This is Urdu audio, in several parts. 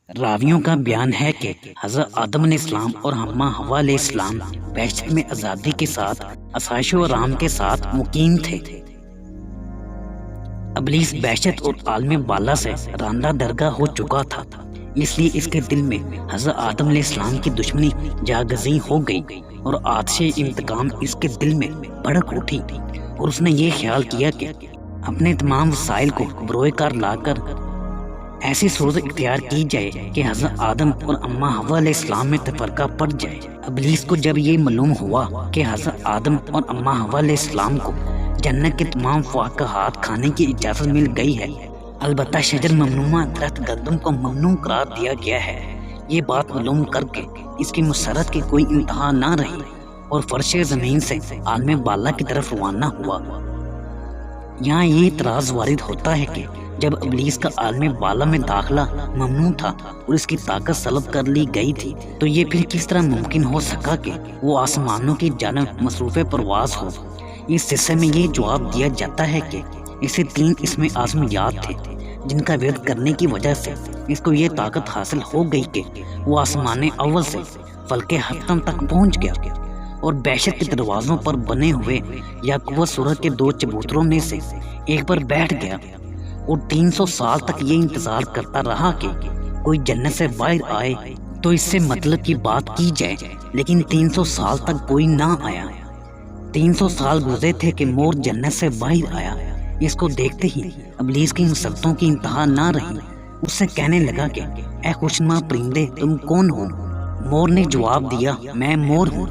راویوں کا بیان ہے کہ حضرت آدم علیہ السلام اور اماں حوا علیہ السلام بہشت میں آزادی کے ساتھ آسائش و آرام کے ساتھ مقیم تھے۔ ابلیس بہشت اور عالم بالا سے راندہ درگاہ ہو چکا تھا، اس لیے اس کے دل میں حضرت آدم علیہ السلام کی دشمنی جاگزیں ہو گئی اور آتش انتقام اس کے دل میں بھڑک اٹھی، اور اس نے یہ خیال کیا کہ اپنے تمام وسائل کو بروئے کار لا کر ایسی صورت اختیار کی جائے کہ حضرت آدم اور اماں حوا علیہ السلام میں تفرقہ پڑ جائے۔ ابلیس کو جب یہ معلوم ہوا کہ حضرت آدم اور اماں حوا علیہ السلام کو جنت کے تمام فواکہات کھانے کی اجازت مل گئی ہے، البتہ شجر ممنوعہ درخت گندم کو ممنوع قرار دیا گیا ہے، یہ بات معلوم کر کے اس کی مسرت کی کوئی انتہا نہ رہی اور فرش زمین سے عالم بالا کی طرف روانہ ہوا۔ یہاں یہ اعتراض وارد ہوتا ہے کہ جب ابلیس کا عالم بالا میں داخلہ ممنوع تھا اور اس کی طاقت سلب کر لی گئی تھی، تو یہ پھر کس طرح ممکن ہو سکا کہ وہ آسمانوں کی جانب مصروف پرواز ہو؟ اس حصے میں یہ جواب دیا جاتا ہے کہ اسے 3 اسم اعظمیات تھے جن کا ورد کرنے کی وجہ سے اس کو یہ طاقت حاصل ہو گئی کہ وہ آسمان اول سے فلک حتم تک پہنچ گیا اور بہشت کے دروازوں پر بنے ہوئے یعقوب سورہ کے 2 چبوتروں میں سے ایک پر بیٹھ گیا اور 300 سال تک یہ انتظار کرتا رہا کہ کوئی جنت سے باہر آئے تو اس سے مطلب کی بات کی جائے، لیکن 300 سال تک کوئی نہ آیا۔ 300 سال گزرے تھے کہ مور جنت سے باہر آیا۔ اس کو دیکھتے ہی ابلیس کی مسرتوں کی انتہا نہ رہی، اس سے کہنے لگا کہ اے خوشنما پرندے، تم کون ہو؟ مور نے جواب دیا، میں مور ہوں۔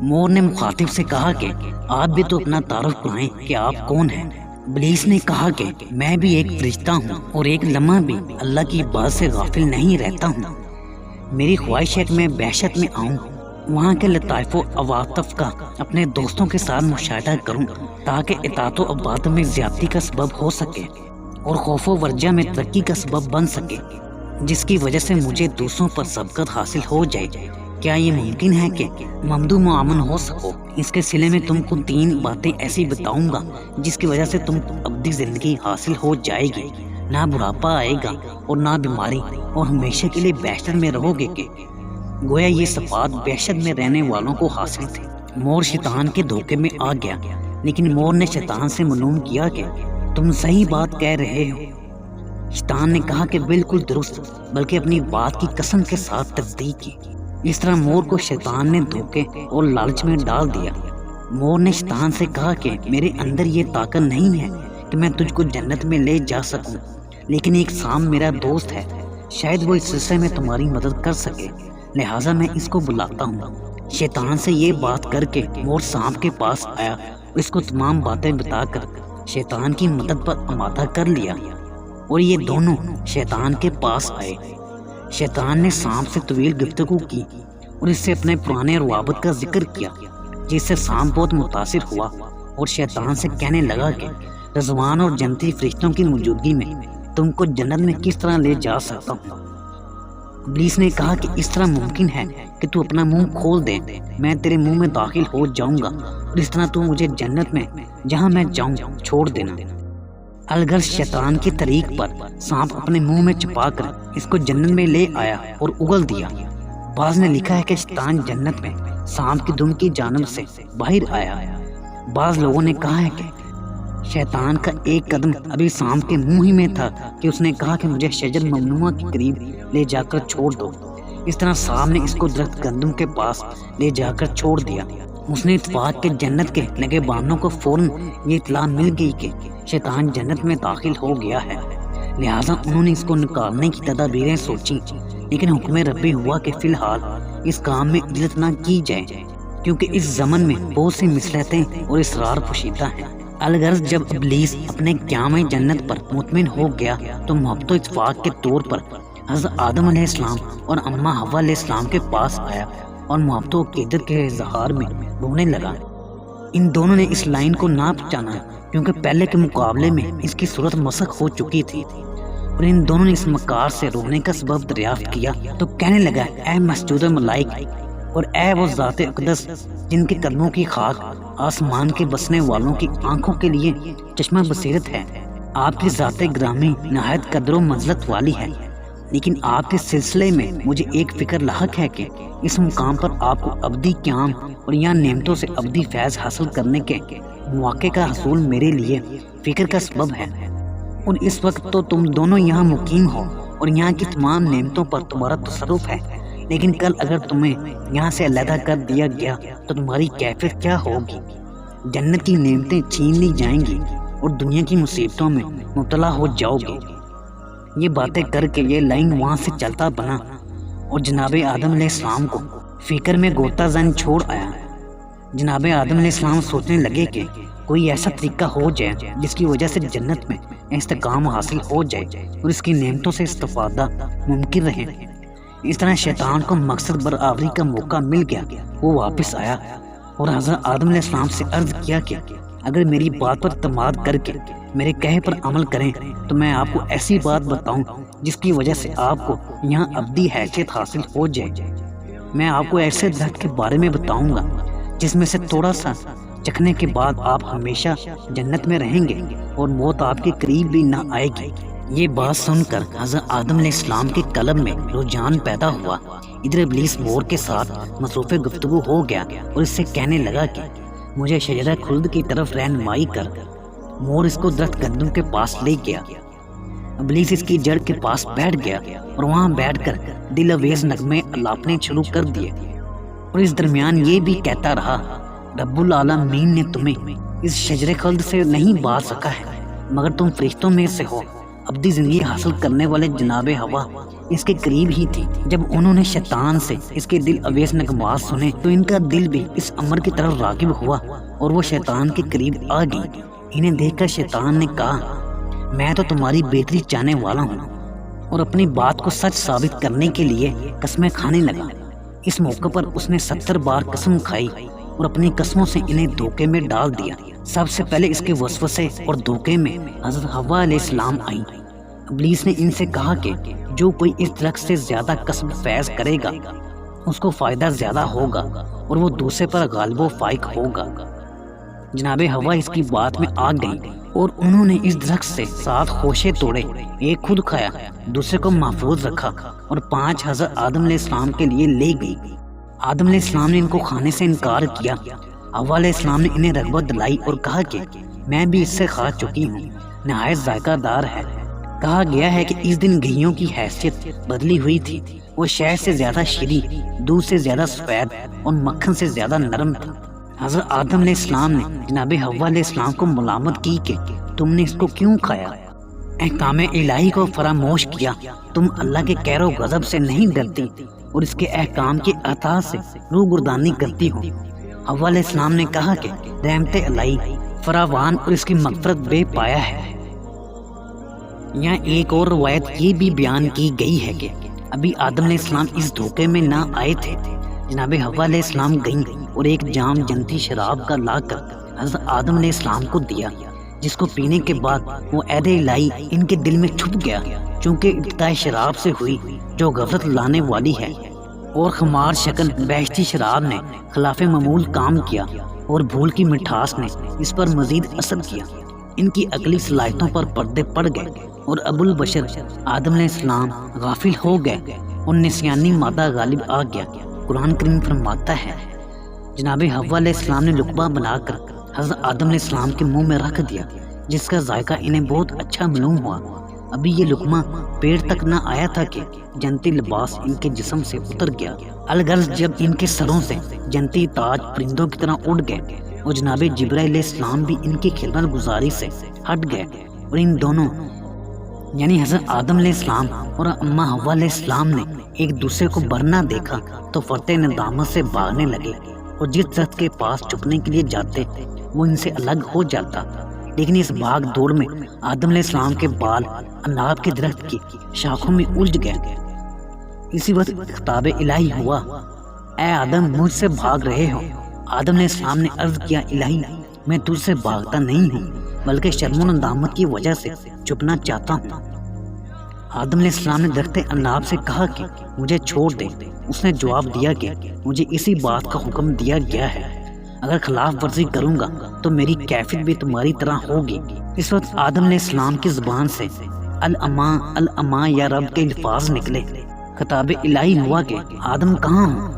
مور نے مخاطب سے کہا کہ آپ بھی تو اپنا تعارف کرائیں کہ آپ کون ہیں۔ ابلیس نے کہا کہ میں بھی ایک فرشتہ ہوں اور ایک لمحہ بھی اللہ کی بات سے غافل نہیں رہتا ہوں۔ میری خواہش ہے کہ میں بہشت میں آؤں، وہاں کے لطائف و عواطف کا اپنے دوستوں کے ساتھ مشاہدہ کروں تاکہ اطاعت و عبادت میں زیادتی کا سبب ہو سکے اور خوف و ورجہ میں ترقی کا سبب بن سکے، جس کی وجہ سے مجھے دوسروں پر سبقت حاصل ہو جائے۔ کیا یہ ممکن ہے کہ ممدو معامن ہو سکو؟ اس کے سلے میں تم کو 3 باتیں ایسی بتاؤں گا جس کی وجہ سے تم کو ابدی زندگی حاصل ہو جائے گی، نہ بڑھاپا آئے گا اور نہ بیماری، اور ہمیشہ کے لیے بہشت میں رہو گے کہ گویا یہ صفات بہشت میں رہنے والوں کو حاصل تھے۔ مور شیطان کے دھوکے میں آ گیا، لیکن مور نے شیطان سے معلوم کیا کہ تم صحیح بات کہہ رہے ہو۔ شیطان نے کہا کہ بالکل درست، بلکہ اپنی بات کی قسم کے ساتھ تصدیق کی۔ اس طرح مور کو شیطان نے دھوکے اور لالچ میں ڈال دیا۔ مور نے شیطان سے کہا کہ میرے اندر یہ طاقت نہیں ہے کہ میں تجھ کو جنت میں لے جا سکوں، لیکن ایک سام میرا دوست ہے، شاید وہ اس سلسلے میں تمہاری مدد کر سکے، لہٰذا میں اس کو بلاتا ہوں۔ شیطان سے یہ بات کر کے مور سانپ کے پاس آیا، اس کو تمام باتیں بتا کر شیطان کی مدد پر آمادہ کر لیا، اور یہ دونوں شیطان کے پاس آئے۔ شیطان نے سانپ سے طویل گفتگو کی اور اس سے اپنے پرانے روابط کا ذکر کیا، جس سے سانپ بہت متاثر ہوا اور شیطان سے کہنے لگا کہ رضوان اور جنتی فرشتوں کی موجودگی میں تم کو جنت میں کس طرح لے جا سکتا ہوں؟ ابلیس نے کہا کہ اس طرح ممکن ہے کہ تو اپنا منہ کھول دے، میں تیرے منہ میں داخل ہو جاؤں گا اور اس طرح تو مجھے جنت میں جہاں میں جاؤں چھوڑ دینا۔ الغرض شیطان کی طریق پر سانپ اپنے منہ میں چھپا کر اس کو جنت میں لے آیا اور اگل دیا۔ بعض نے لکھا ہے کہ شیطان جنت میں سانپ کی دم کی جانب سے باہر آیا۔ بعض لوگوں نے کہا ہے کہ شیطان کا ایک قدم ابھی سانپ کے منہ ہی میں تھا کہ اس نے کہا کہ مجھے شجر ممنوعہ کے قریب لے جا کر چھوڑ دو۔ اس طرح سانپ نے اس کو درخت گندم کے پاس لے جا کر چھوڑ دیا۔ اس نے اتفاق کے جنت کے نگہ بانوں کو فوراً یہ اطلاع مل گئی کہ شیطان جنت میں داخل ہو گیا ہے، لہٰذا انہوں نے اس کو نکالنے کی تدابیریں سوچی، لیکن حکم ربی ہوا کہ فی الحال اس کام میں عجلت نہ کی جائے، کیونکہ اس زمن میں بہت سی مصلحتیں اور اسرار پوشیدہ ہیں۔ الغرض جب ابلیس اپنے قیام جنت پر مطمئن ہو گیا تو محبت و اتفاق کے طور پر حضرت آدم علیہ السلام اور اماں حوا علیہ السلام کے پاس آیا اور محبت و عقیدت کے اظہار میں رونے لگا۔ ان دونوں نے اس لائن کو نہ پہچانا کیونکہ پہلے کے مقابلے میں اس کی صورت مسخ ہو چکی تھی، اور ان دونوں نے اس مکار سے رونے کا سبب دریافت کیا تو کہنے لگا، اے مسجود ملائک اور اے وہ ذات اقدس جن کے قدموں کی خاک آسمان کے بسنے والوں کی آنکھوں کے لیے چشمہ بصیرت ہے، آپ کی ذات گرامی نہایت قدر و منزلت والی ہے، لیکن آپ کے سلسلے میں مجھے ایک فکر لاحق ہے کہ اس مقام پر آپ کو ابدی قیام اور یہاں نعمتوں سے ابدی فیض حاصل کرنے کے مواقع کا حصول میرے لیے فکر کا سبب ہے، اور اس وقت تو تم دونوں یہاں مقیم ہو اور یہاں کی تمام نعمتوں پر تمہارا تصرف ہے، لیکن کل اگر تمہیں یہاں سے علیحدہ کر دیا گیا تو تمہاری کیفیت کیا ہوگی؟ جنت کی نعمتیں چھین لی جائیں گی اور دنیا کی مصیبتوں میں مبتلا ہو جاؤ گے۔ یہ باتیں کر کے یہ لائن وہاں سے چلتا بنا اور جناب آدم علیہ السلام کو فکر میں گوتا زن چھوڑ آیا۔ جناب آدم علیہ السلام سوچنے لگے کہ کوئی ایسا طریقہ ہو جائے جس کی وجہ سے جنت میں استحکام حاصل ہو جائے اور اس کی نعمتوں سے استفادہ ممکن رہے۔ اس طرح شیطان کو مقصد برآوری کا موقع مل گیا۔ وہ واپس آیا اور حضرت آدم علیہ السلام سے عرض کیا کہ اگر میری بات پر اعتماد کر کے میرے کہے پر عمل کریں تو میں آپ کو ایسی بات بتاؤں جس کی وجہ سے آپ کو یہاں ابدی حیثیت حاصل ہو جائے۔ میں آپ کو ایسے درخت کے بارے میں بتاؤں گا جس میں سے تھوڑا سا چکھنے کے بعد آپ ہمیشہ جنت میں رہیں گے اور موت آپ کے قریب بھی نہ آئے گی۔ یہ بات سن کر حضرت آدم علیہ السلام کے قلب میں رجحان پیدا ہوا۔ ادھر ابلیس مور کے ساتھ مصروف گفتگو ہو گیا اور اس سے کہنے لگا کہ مجھے شجرہ خلد کی طرف رہنمائی کر۔ مور اس کو درخت گندم کے پاس لے گیا۔ ابلیس اس کی جڑ کے پاس بیٹھ گیا اور وہاں بیٹھ کر دل اویز نغمے الاپنے شروع کر دیے، اور اس درمیان یہ بھی کہتا رہا رب العالمین نے تمہیں اس شجرہ خلد سے نہیں باز سکا ہے، مگر تم فرشتوں میں سے ہو۔ ابدی زندگی حاصل کرنے والے جناب ہوا اس کے قریب ہی تھی۔ جب انہوں نے شیطان سے اس کے دل اویز نغمات سنے تو ان کا دل بھی اس امر کی طرف راغب ہوا اور وہ شیطان کے قریب آ گئی۔ انہیں دیکھ کر شیطان نے کہا میں تو تمہاری بہتری چاہنے والا ہوں، اور اپنی بات کو سچ ثابت کرنے کے لیے قسمیں کھانے لگا۔ اس موقع پر اس نے 70 بار قسم کھائی اور اپنی قسموں سے انہیں دھوکے میں ڈال دیا۔ سب سے پہلے اس کے وسوسے اور دھوکے میں حضرت حوا علیہ السلام آئیں۔ ابلیس نے ان سے کہا کہ جو کوئی اس درخت سے زیادہ کسب فیض کرے گا اس کو فائدہ زیادہ ہوگا اور وہ دوسرے پر غالب و فائق ہوگا۔ جناب حوا اس کی بات میں آ گئی اور انہوں نے اس درخت سے 7 خوشے توڑے، ایک خود کھایا، دوسرے کو محفوظ رکھا اور 5 حضرت آدم علیہ السلام کے لیے لے گئی۔ آدم علیہ السلام نے ان کو کھانے سے انکار کیا۔ حوا علیہ السلام نے انہیں رغبت دلائی اور کہا کہ میں بھی اس سے کھا چکی ہوں، نہایت ذائقہ دار ہے۔ کہا گیا ہے کہ اس دن گھیوں کی حیثیت بدلی ہوئی تھی، وہ شہد سے زیادہ شیریں، دودھ سے زیادہ سفید اور مکھن سے زیادہ نرم تھا۔ حضرت آدم علیہ السلام نے جناب حوا علیہ السلام کو ملامت کی کہ تم نے اس کو کیوں کھایا، احکام الہی کو فراموش کیا، تم اللہ کے قہر و غضب سے نہیں ڈرتی اور اس کے احکام کی اطاعت سے روگردانی کرتی ہو۔ حوا علیہ السلام نے کہا کہ رحمت الہی فراوان اور اس کی مغفرت بے پایا ہے۔ یہاں ایک اور روایت یہ بھی بیان کی گئی ہے کہ ابھی آدم علیہ السلام اس دھوکے میں نہ آئے تھے۔ جناب حوا علیہ السلام گئیں اور ایک جام جنتی شراب کا لا کر حضرت آدم علیہ السلام کو دیا، جس کو پینے کے بعد وہ عہد الہی ان کے دل میں چھپ گیا، چونکہ ابتدائی شراب سے ہوئی جو غفلت لانے والی ہے، اور خمار شکن بہشتی شراب نے خلاف معمول کام کیا اور بھول کی مٹھاس نے اس پر مزید اثر کیا۔ ان کی عقلی صلاحیتوں پر پردے پڑ گئے اور ابو البشر آدم علیہ السلام غافل ہو گئے اور نسیانی مادہ غالب آ گیا۔ قرآن کریم فرماتا ہے جناب حوا علیہ السلام نے لقمہ بنا کر حضرت آدم علیہ السلام کے منہ میں رکھ دیا، جس کا ذائقہ انہیں بہت اچھا معلوم ہوا۔ ابھی یہ لقمہ پیٹ تک نہ آیا تھا کہ جنتی لباس ان کے جسم سے اتر گیا۔ الغرض جب ان کے سروں سے جنتی تاج پرندوں کی طرح اڑ گئے اور جناب جبرائیل علیہ السلام بھی ان کی خدمت گزاری سے ہٹ گئے، اور ان دونوں یعنی حضرت آدم علیہ السلام اور اماں حوا علیہ السلام نے ایک دوسرے کو برنا دیکھا تو فرتے ندامت سے بھاگنے لگے، اور جس درخت کے پاس چھپنے کے لیے جاتے وہ ان سے الگ ہو جاتا۔ لیکن اس بھاگ دوڑ میں آدم علیہ السلام کے بال اناب کے درخت کی شاخوں میں الجھ گئے۔ اسی وقت خطاب الہی ہوا، اے آدم مجھ سے بھاگ رہے ہو؟ آدم علیہ السلام نے عرض کیا، الہی میں تجھ سے بھاگتا نہیں ہوں بلکہ شرم و ندامت کی وجہ سے چھپنا چاہتا ہوں۔ آدم علیہ السلام نے درخت اناب سے کہا کہ مجھے چھوڑ دے۔ اس نے جواب دیا کہ مجھے اسی بات کا حکم دیا گیا ہے، اگر خلاف ورزی کروں گا تو میری کیفیت بھی تمہاری طرح ہوگی۔ اس وقت آدم علیہ السلام کی زبان سے الاما یا رب کے الفاظ نکلے۔ خطاب الہی ہوا کہ آدم کہاں ہوں؟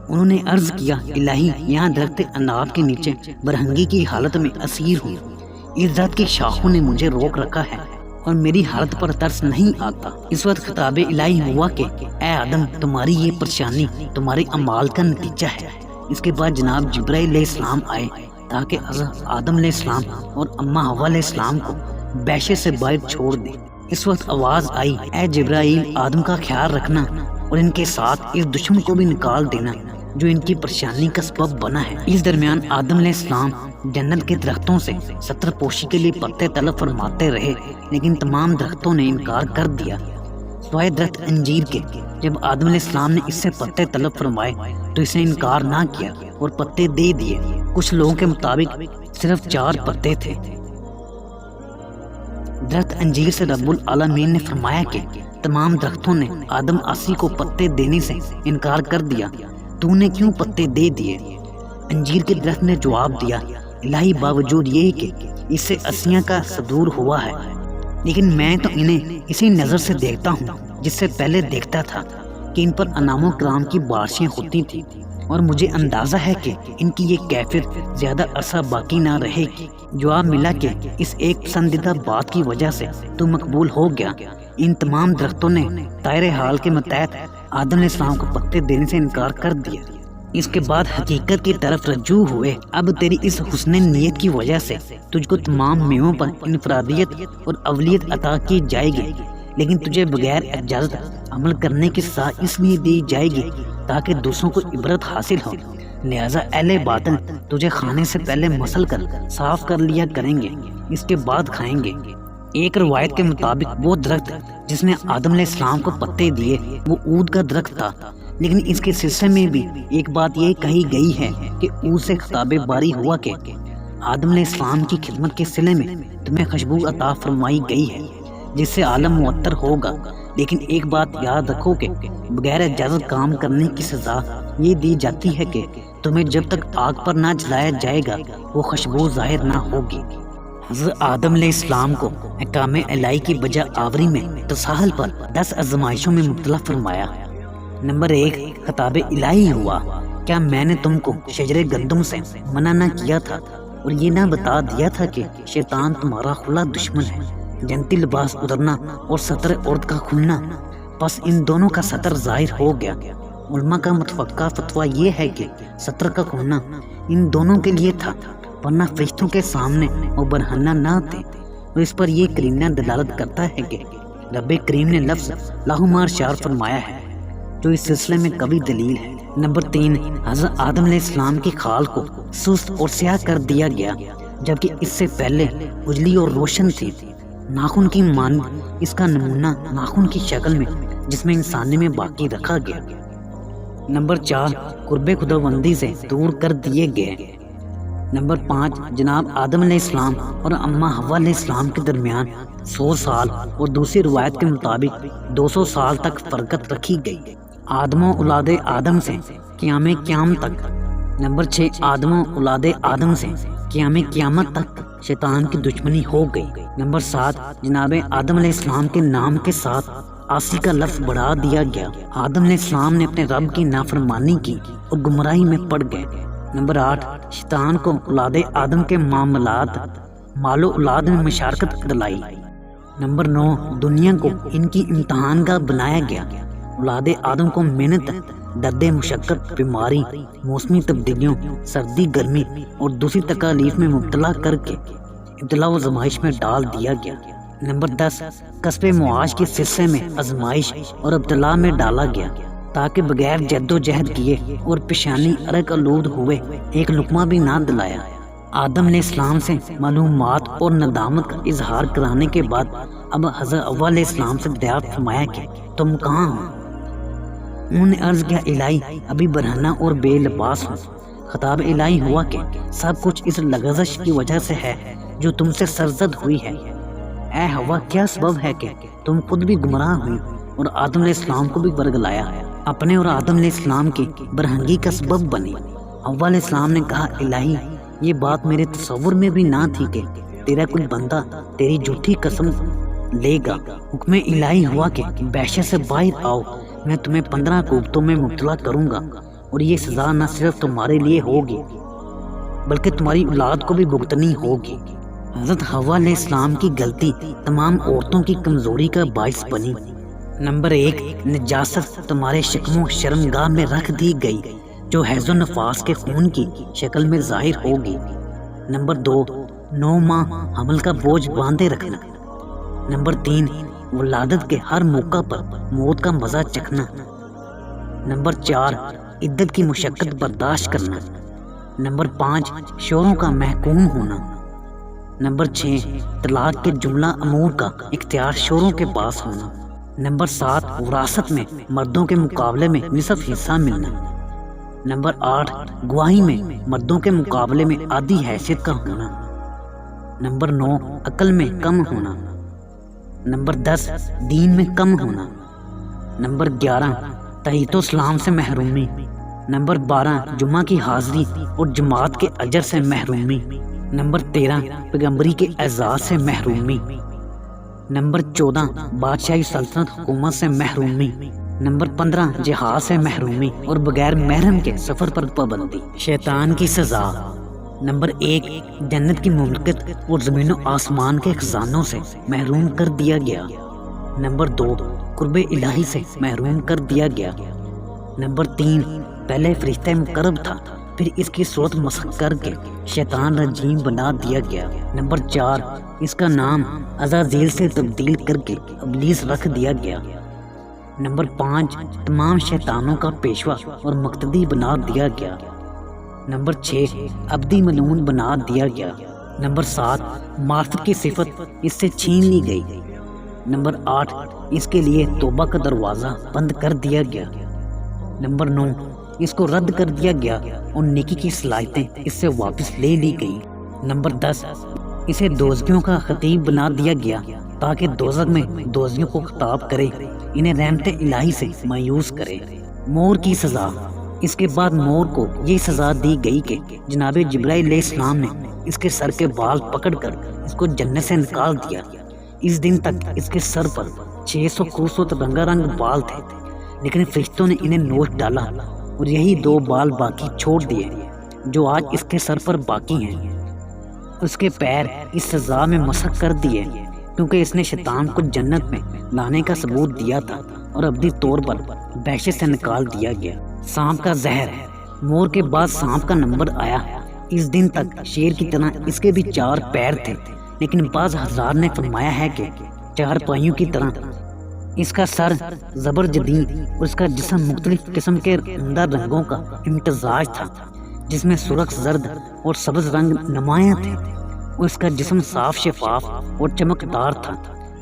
انہوں نے عرض کیا الہی یہاں درخت انار کے نیچے برہنگی کی حالت میں اسیر ہوں، اس درخت کی شاخوں نے مجھے روک رکھا ہے اور میری حالت پر ترس نہیں آتا۔ اس وقت خطاب الہی ہوا کہ اے آدم تمہاری یہ پریشانی تمہارے اعمال کا نتیجہ ہے۔ اس کے بعد جناب جبرائیل علیہ السلام آئے تاکہ حضرت آدم علیہ السلام اور اماں حوا علیہ السلام کو بیشے سے باہر چھوڑ دے۔ اس وقت آواز آئی اے جبرائیل آدم کا خیال رکھنا اور ان کے ساتھ اس دشمن کو بھی نکال دینا جو ان کی پریشانی کا سبب بنا ہے۔ اس درمیان آدم علیہ السلام جنت کے درختوں سے ستر پوشی کے لیے پتے طلب فرماتے رہے، لیکن تمام درختوں نے انکار کر دیا سوائے درخت انجیر کے۔ جب آدم علیہ السلام نے اس سے پتے طلب فرمائے تو اس نے انکار نہ کیا اور پتے دے دیے۔ کچھ لوگوں کے مطابق صرف 4 پتے تھے۔ درخت انجیر سے رب العالمین نے فرمایا کہ تمام درختوں نے آدم آسی کو پتے دینے سے انکار کر دیا، تو نے کیوں پتے دے دیے؟ انجیر کے درخت نے جواب دیا الہی باوجود یہ کہ اس سے اسیاں کا صدور ہوا ہے، لیکن میں تو انہیں اسی نظر سے دیکھتا ہوں جس سے پہلے دیکھتا تھا کہ ان پر انعام و کرام کی بارشیں ہوتی تھیں، اور مجھے اندازہ ہے کہ ان کی یہ کیفیت زیادہ عرصہ باقی نہ رہے گی۔ جواب ملا کہ اس ایک پسندیدہ بات کی وجہ سے تو مقبول ہو گیا۔ ان تمام درختوں نے طائر حال کے متحد آدم علیہ السلام کو پتے دینے سے انکار کر دیا۔ اس کے بعد حقیقت کی طرف رجوع ہوئے۔ اب تیری اس حسن نیت کی وجہ سے تجھ کو تمام میووں پر انفرادیت اور اولیت عطا کی جائے گی، لیکن تجھے بغیر اجازت عمل کرنے کی سزا اس لیے دی جائے گی تاکہ دوسروں کو عبرت حاصل ہو، لہذا اہل باطن تجھے کھانے سے پہلے مسل کر صاف کر لیا کریں گے، اس کے بعد کھائیں گے۔ ایک روایت کے مطابق وہ درخت جس نے آدم علیہ السلام کو پتے دیے وہ عود کا درخت تھا، لیکن اس کے سلسلے میں بھی ایک بات یہ کہی گئی ہے کہ عود سے خطاب باری ہوا کہ آدم علیہ السلام کی خدمت کے صلے میں تمہیں خوشبو عطا فرمائی گئی ہے جس سے عالم معطر ہوگا، لیکن ایک بات یاد رکھو کہ بغیر اجازت کام کرنے کی سزا یہ دی جاتی ہے کہ تمہیں جب تک آگ پر نہ جلایا جائے گا وہ خوشبو ظاہر نہ ہوگی۔ حضرت آدم علیہ السلام کو احکام الہی کی بجا آوری میں تساہل پر 10 آزمائشوں میں مبتلا فرمایا۔ نمبر 1 خطاب الہی ہوا کیا میں نے تم کو شجر گندم سے منع نہ کیا تھا اور یہ نہ بتا دیا تھا کہ شیطان تمہارا کھلا دشمن ہے؟ جنتی لباس اترنا اور ستر عورت کا کھلنا، بس ان دونوں کا ستر ظاہر ہو گیا۔ علماء کا متفقہ فتویٰ یہ ہے کہ ستر کا کھلنا ان دونوں کے لیے تھا، ورنہ فرشتوں کے سامنے وہ برہنہ نہ تھے، اور اس پر یہ کرینہ دلالت کرتا ہے کہ رب کریم نے لفظ لاہمار شار فرمایا ہے، جو اس سلسلے میں قوی دلیل ہے۔ نمبر 3 حضرت آدم علیہ السلام کی کھال کو سست اور سیاہ کر دیا گیا، جبکہ اس سے پہلے اجلی اور روشن تھی۔ ناخن کی مانند اس کا نمونہ ناخن کی شکل میں جس میں انسانی میں باقی رکھا گیا۔ نمبر 4 قرب خداوندی سے دور کر دیے گئے۔ نمبر 5 جناب آدم علیہ السلام اور اماں حوا علیہ السلام کے درمیان 100 سال اور دوسری روایت کے مطابق 200 سال تک فرقت رکھی گئی۔ آدم و اولاد آدم سے قیام تک۔ نمبر 6 آدم و اولاد آدم سے قیامت تک شیطان کی دشمنی ہو گئی۔ نمبر 7 جناب آدم علیہ السلام کے نام کے ساتھ آسی کا لفظ بڑھا دیا گیا۔ آدم علیہ السلام نے اپنے رب کی نافرمانی کی اور گمراہی میں پڑ گئے۔ نمبر 8 شیطان کو اولاد آدم کے معاملات مال و اولاد میں مشارکت دلائی۔ نمبر 9 دنیا کو ان کی امتحان گاہ بنایا گیا۔ اولاد آدم کو محنت، درد مشقت، بیماری، موسمی تبدیلیوں، سردی گرمی اور دوسری تکالیف میں مبتلا کر کے ابتلا و آزمائش میں ڈال دیا گیا۔ نمبر 10 کسب معاش کے سلسلے میں آزمائش اور ابتلا میں ڈالا گیا تاکہ بغیر جد و جہد کیے اور پیشانی عرق آلود ہوئے ایک لقمہ بھی نہ دلایا۔ آدم علیہ السلام سے معلومات اور ندامت کا اظہار کرانے کے بعد اب حضرت حوا علیہ السلام سے دریافت فرمایا کہ تم کہاں ہو؟ انہوں نے عرض کیا الہی ابھی برہنہ اور بے لباس ہوں۔ خطاب الہی ہوا کہ سب کچھ اس لغزش کی وجہ سے ہے جو تم سے سرزد ہوئی ہے۔ اے حوا کیا سبب ہے کہ تم خود بھی گمراہ ہوئی اور آدم علیہ السلام کو بھی برگلایا، اپنے اور آدم علیہ السلام کی برہنگی کا سبب بنی؟ حوا علیہ السلام نے کہا الہی یہ بات میرے تصور میں بھی نہ تھی کہ تیرا کوئی بندہ تیری جھوٹی قسم لے گا۔ حکم الہی ہوا کہ بحشت سے باہر آؤ، میں تمہیں 15 عقوبتوں میں مبتلا کروں گا، اور یہ سزا نہ صرف تمہارے لیے ہوگی بلکہ تمہاری اولاد کو بھی بھگتنی ہوگی۔ حضرت حوا علیہ السلام کی غلطی تمام عورتوں کی کمزوری کا باعث بنی۔ نمبر 1، نجاست تمہارے شکم و شرمگاہ میں رکھ دی گئی جو حیض و نفاس کے خون کی شکل میں ظاہر ہوگی۔ نمبر 2، 9 ماہ حمل کا بوجھ باندھے رکھنا۔ نمبر 3، ولادت کے ہر موقع پر موت کا مزہ چکھنا۔ نمبر 4، عدت کی مشقت برداشت کرنا۔ نمبر 5، شوہروں کا محکوم ہونا۔ نمبر 6، طلاق کے جملہ امور کا اختیار شوہروں کے پاس ہونا۔ نمبر 7، وراثت میں مردوں کے مقابلے میں نصف حصہ ملنا۔ نمبر 8، گواہی میں مردوں کے مقابلے میں آدھی حیثیت کا ہونا۔ نمبر 9، عقل میں کم ہونا۔ نمبر 10، دین میں کم ہونا۔ نمبر 11، تحیط و اسلام سے محرومی۔ نمبر 12، جمعہ کی حاضری اور جماعت کے اجر سے محرومی۔ نمبر 13، پیغمبری کے اعزاز سے محرومی۔ نمبر 14، بادشاہی سلطنت حکومت سے محرومی۔ نمبر 15، جہاد سے محرومی اور بغیر محرم کے سفر پر پابندی۔ شیطان کی سزا۔ نمبر 1، جنت کی مملکت اور زمین و آسمان کے خزانوں سے محروم کر دیا گیا۔ نمبر 2، قرب الہی سے محروم کر دیا گیا۔ نمبر 3، پہلے فرشتہ مقرب تھا، پھر اس کی صورت مسخ کر کے شیطان رجیم بنا دیا گیا۔ نمبر 4، اس کا نام عزازیل سے تبدیل کر کے ابلیس رکھ دیا گیا۔ نمبر 5، تمام شیطانوں کا پیشوا اور مقتدی بنا دیا گیا۔ نمبر 6، ابدی ملعون بنا دیا گیا۔ نمبر 7، معرفت کی صفت اس سے چھین لی گئی۔ نمبر 8، اس کے لیے توبہ کا دروازہ بند کر دیا گیا۔ نمبر 9، اس کو رد کر دیا گیا اور نیکی کی صلاحیتیں اس سے واپس لے لی گئی۔ نمبر 10، اسے دوزخیوں کا خطیب بنا دیا گیا تاکہ دوزخ میں دوزخیوں کو خطاب کرے، انہیں رحمت الہی سے مایوس کرے۔ مور کی سزا۔ اس کے بعد مور کو یہ سزا دی گئی کہ جناب جبرائیل علیہ السلام نے اس کے سر کے بال پکڑ کر اس کو جنت سے نکال دیا۔ اس دن تک اس کے سر پر 600 خوبصورت رنگا رنگ بال تھے، لیکن فرشتوں نے انہیں نوچ ڈالا اور یہی 2 بال باقی چھوڑ دیے جو آج اس کے سر پر باقی ہیں۔ اس کے پیر اس سزا میں مسخ کر دیے کیونکہ اس نے شیطان کو جنت میں لانے کا ثبوت دیا تھا اور ابدی طور پر بحشت سے نکال دیا گیا۔ سانپ کا زہر۔ مور کے بعد سانپ کا نمبر آیا۔ اس دن تک شیر کی طرح اس کے بھی 4 پیر تھے، لیکن بعض حضرات نے فرمایا ہے کہ 4 پائیوں کی طرح اس کا سر زبرجدین اور اس کا جسم مختلف قسم کے عمدہ رنگوں کا امتزاج تھا، جس میں سرخ، زرد اور سبز رنگ نمایاں تھے۔ اس کا جسم صاف، شفاف اور چمکدار تھا۔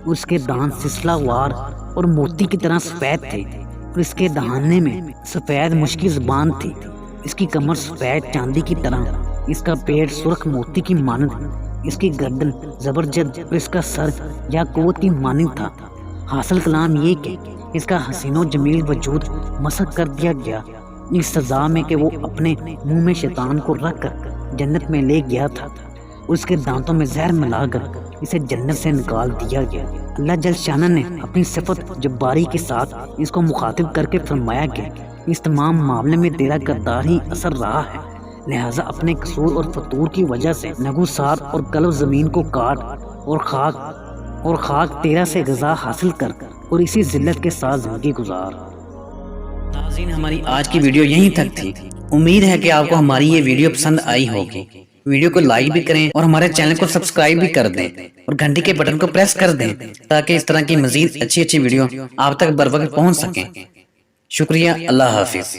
اس کے دانت سلسلہ وار اور موتی کی طرح سفید تھے اور اس کے دہانے میں سفید مشکی زبان تھی۔ اس کی کمر سفید چاندی کی طرح، اس کا پیٹ سرخ موتی کی مانند، اس کی گردن زبرجد اور اس کا سر یاقوت کی مانند تھا۔ حاصل کلام یہ کہ اس کا حسین و جمیل وجود مسخ کر دیا گیا اس سزا میں کہ وہ اپنے منہ میں شیطان کو رکھ کر جنت میں لے گیا تھا۔ اس کے دانتوں میں زہر ملا کر اسے جنت سے نکال دیا گیا۔ اللہ جل شانہ نے اپنی صفت جباری کے ساتھ اس کو مخاطب کر کے فرمایا کہ اس تمام معاملے میں تیرا کردار ہی اثر رہا ہے، لہٰذا اپنے قصور اور فطور کی وجہ سے نگوسار اور قلب زمین کو کاٹ اور خاک تیرا سے غذا حاصل کر اور اسی ذلت کے ساتھ زندگی گزار۔ ناظرین، ہماری آج کی ویڈیو یہیں تک تھی۔ امید ہے کہ آپ کو ہماری یہ ویڈیو پسند آئی ہوگی۔ ویڈیو کو لائک بھی کریں اور ہمارے چینل کو سبسکرائب بھی کر دیں اور گھنٹی کے بٹن کو پریس کر دیں تاکہ اس طرح کی مزید اچھی ویڈیو آپ تک بر وقت پہنچ سکیں۔ شکریہ، اللہ حافظ۔